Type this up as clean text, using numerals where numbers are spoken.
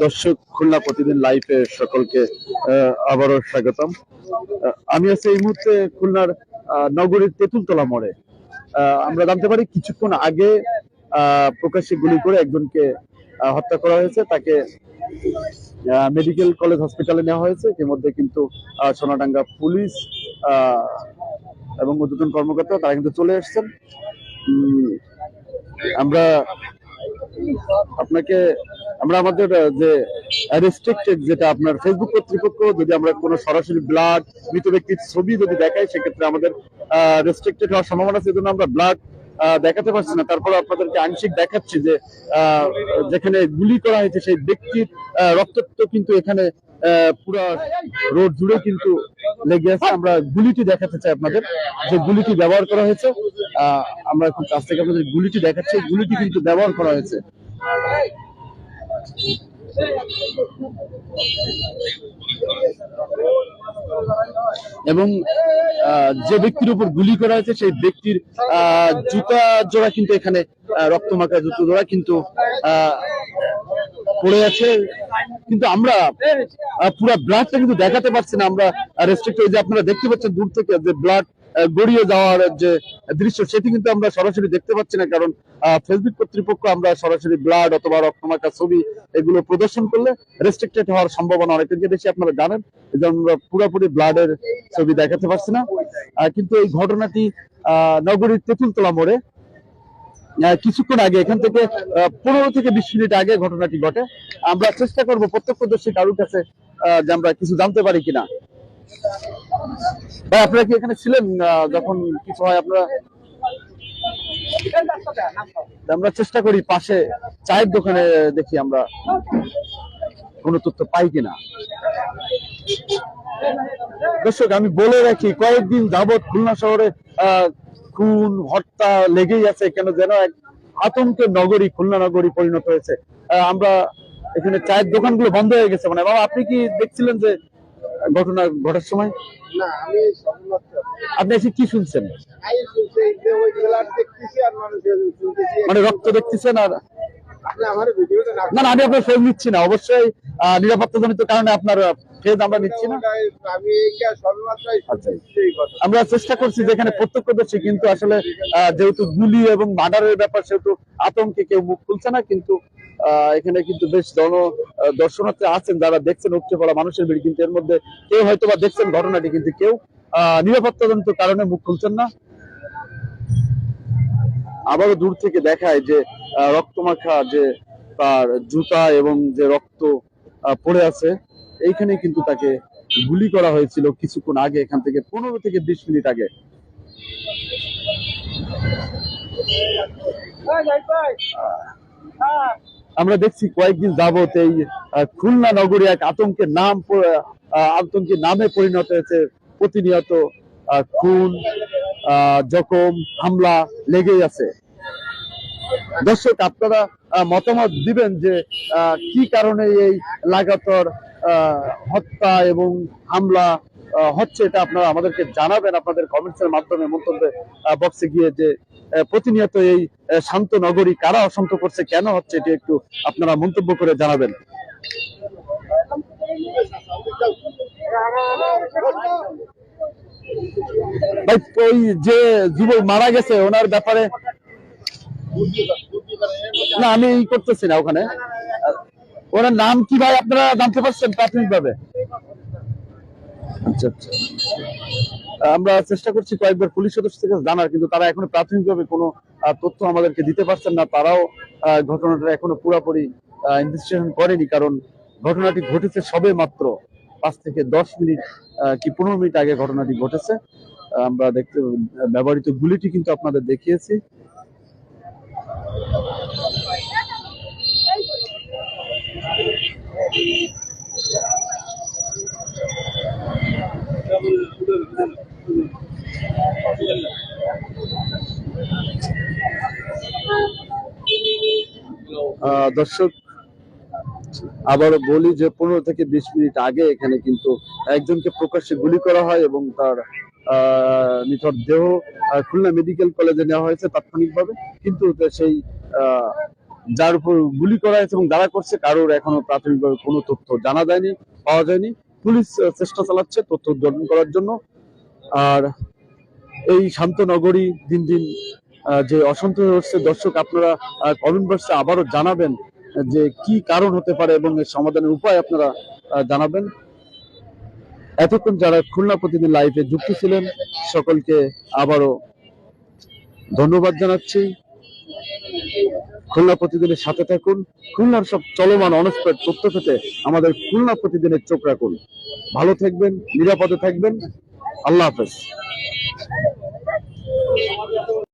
দর্শক, খুলনা প্রতিদিন লাইভে সকলকে আবারও স্বাগতম। আমি আছি এই মুহূর্তে খুলনার নগরীর তেঁতুলতলা মোড়ে। আমরা জানতে পারি কিছুক্ষণ আগে প্রকাশ্যে গুলি করে একজনকে হত্যা করা হয়েছে। তাকে মেডিকেল কলেজ হসপিটালে নেওয়া হয়েছে। এর মধ্যে কিন্তু সোনাডাঙ্গা পুলিশ এবং ঊর্ধ্বতন কর্মকর্তা তারা কিন্তু চলে এসেছেন। আমরা আমাদের যে রেস্ট্রিক্টেড, যেটা আপনার ফেসবুক কর্তৃপক্ষ যদি আমরা কোনো সরাসরি ব্লাড মৃত ব্যক্তির ছবি যদি দেখাই, সেক্ষেত্রে আমাদের রেস্ট্রিক্টেড হওয়ার সম্ভাবনা আছে। সেজন্য আমরা ব্লাড দেখাতে পারছি না। তারপর আপনাদেরকে আংশিক দেখাচ্ছি যে যেখানে গুলি করা হয়েছে সেই ব্যক্তির রক্তত্ব কিন্তু এখানে পুরো রোড জুড়ে কিন্তু লেগে আছে। আমরা গুলিটি দেখাতে চাই আপনাদের, যে গুলিটি ব্যবহার করা হয়েছে। আমরা খুব কাছ থেকে আপনাদের গুলিটি দেখাচ্ছি। গুলিটি কিন্তু ব্যবহার করা হয়েছে। এবং যে ব্যক্তির উপর গুলি করা হয়েছে সেই ব্যক্তির জুতা জোড়া কিন্তু এখানে রক্তমাখা জুতো জোড়া কিন্তু পড়ে আছে। কিন্তু আমরা পুরো ব্লাডটা কিন্তু দেখাতে পারছি না। আমরা রেস্ট্রিক্ট হয়ে যে আপনারা দেখতে পাচ্ছেন দূর থেকে যে ব্লাড গড়িয়ে যাওয়ার যে দৃশ্য, সেটি কিন্তু আমরা সরাসরি দেখতে পাচ্ছি না। কারণ ফেসবুক কর্তৃপক্ষ আমরা সরাসরি ব্লাড অথবা রক্তমাখা ছবি এগুলো প্রদর্শন করলে রেস্ট্রিক্টেড হওয়ার সম্ভাবনা অনেক বেশি। আপনারা জানেন যে আমরা পুরোপুরি ব্লাডের ছবি দেখাতে পারছি না। কিন্তু এই ঘটনাটি নগরীর তেঁতুলতলা মোড়ে কিছুক্ষণ আগে, এখান থেকে 15 থেকে 20 মিনিট আগে ঘটনাটি ঘটে। আমরা চেষ্টা করব প্রত্যক্ষদর্শী কারোর কাছে যে আমরা কিছু জানতে পারি কিনা। ভাই, আপনারা কি এখানে ছিলেন যখন কিছু হয়? আমরা চেষ্টা করি পাশে চায়ের দোকানে দেখি আমরা কোনো তথ্য পাই কিনা। দর্শক, আমি বলে রাখি, কয়েকদিন যাবৎ খুলনা শহরে খুন হত্যা লেগেই আছে। কেন যেন এক আতঙ্কের নগরী খুলনা নগরী পরিণত হয়েছে। আমরা এখানে চায়ের দোকানগুলো বন্ধ হয়ে গেছে। মানে বাবা, আপনি কি দেখছিলেন যে ঘটনা ঘটার সময়? না, আমি আপনি এসে কি শুনছেন? মানে রক্ত দেখতেছেন? আর না না, আমি আপনার ফেজ নিচ্ছি না। অবশ্যই নিরাপত্তাজনিত কারণে আপনার ফেজ আমরা নিচ্ছি না। আমরা চেষ্টা করছি যেখানে প্রত্যক্ষদর্শী, কিন্তু আসলে যেহেতু গুলি এবং মার্ডারের ব্যাপার, সেহেতু আতঙ্কে কেউ মুখ খুলছে না। কিন্তু এখানে কিন্তু বেশ দর্শনার্থী আছেন যারা দেখছেন উপচে পড়া মানুষের ভিড়। কিন্তু এর মধ্যে কেউ হয়তো বা দেখছেন ঘটনাটি, কিন্তু কেউ নিরাপত্তাজনিত কারণে মুখ খুলছেন না। আবারও দূর থেকে দেখায় যে রক্তমাখা যে তার জুতা এবং যে রক্ত পড়ে আছে, এইখানে কিন্তু তাকে গুলি করা হয়েছিল কিছুক্ষণ আগে, এখান থেকে 15 থেকে 20 মিনিট আগে। আমরা দেখছি কয়েকদিন যাবত এই খুলনা নগরী এক আতঙ্কের নামে পরিণত হয়েছে। প্রতিনিয়ত খুন, জখম, হামলা লেগেই আছে। দর্শক, আপনারা মতামত দিবেন যে কি কারণে এই লাগাতার হত্যা এবং হামলা হচ্ছে, এটা আপনারা আমাদেরকে জানাবেন আপনাদের কমেন্টসের মাধ্যমে, মন্তব্য বক্সে গিয়ে। যে প্রতিনিয়ত এই শান্ত নগরী কারা অশান্ত করছে, কেন হচ্ছে, এটি একটু আপনারা মন্তব্য করে জানাবেন। ভাই, ওই যে যুবক মারা গেছে ওনার ব্যাপারে না, আমি করতেছি না ওখানে। ওনার নাম কি ভাই আপনারা জানতে পারছেন প্রাথমিক ভাবে? আচ্ছা আচ্ছা, আমরা চেষ্টা করছি কয়েকবার পুলিশ সদস্য থেকে জানার, কিন্তু তারা এখনো প্রাথমিকভাবে কোনো তথ্য আমাদেরকে দিতে পারছেন না। তারাও ঘটনাটা এখনো পুরোপুরি ইনভেস্টিগেশন করেনি, কারণ ঘটনাটি ঘটেছে সবে মাত্র 5 থেকে 10 মিনিট কি 15 মিনিট আগে ঘটনাটি ঘটেছে। আমরা দেখতে ব্যবহৃত গুলিটি কিন্তু আপনাদের দেখিয়েছি। দর্শক, আবারও বলি যে 15 থেকে 20 মিনিট আগে এখানে কিন্তু একজনকে প্রকাশ্যে গুলি করা হয় এবং তার নিথর দেহ খুলনা মেডিকেল কলেজে নেওয়া হয়েছে তাৎক্ষণিকভাবে। কিন্তু সেই যার উপর গুলি করা হয়েছে এবং যারা করছে কারোর এখনো প্রাথমিকভাবে কোনো তথ্য জানা যায়নি, পাওয়া যায়নি। পুলিশ চেষ্টা চালাচ্ছে তথ্য উদ্ঘাটন করার জন্য। আর এই শান্ত নগরী দিন দিন যে অসন্তোষ হচ্ছে, দর্শক আপনারা কমেন্ট বক্সে আবারও জানাবেন যে কি কারণ হতে পারে এবং এর সমাধানের উপায় আপনারা জানাবেন। এতক্ষণ যারা খুলনা প্রতিদিন লাইভে যুক্ত ছিলেন সকলকে আবারও ধন্যবাদ জানাচ্ছি। খুলনা প্রতিদিনের সাথে থাকুন। খুলনার সব চলমান অনস্পেট তথ্য পেতে আমাদের খুলনা প্রতিদিনের চোখ রাখুন। ভালো থাকবেন, নিরাপদে থাকবেন। আল্লাহ হাফেজ।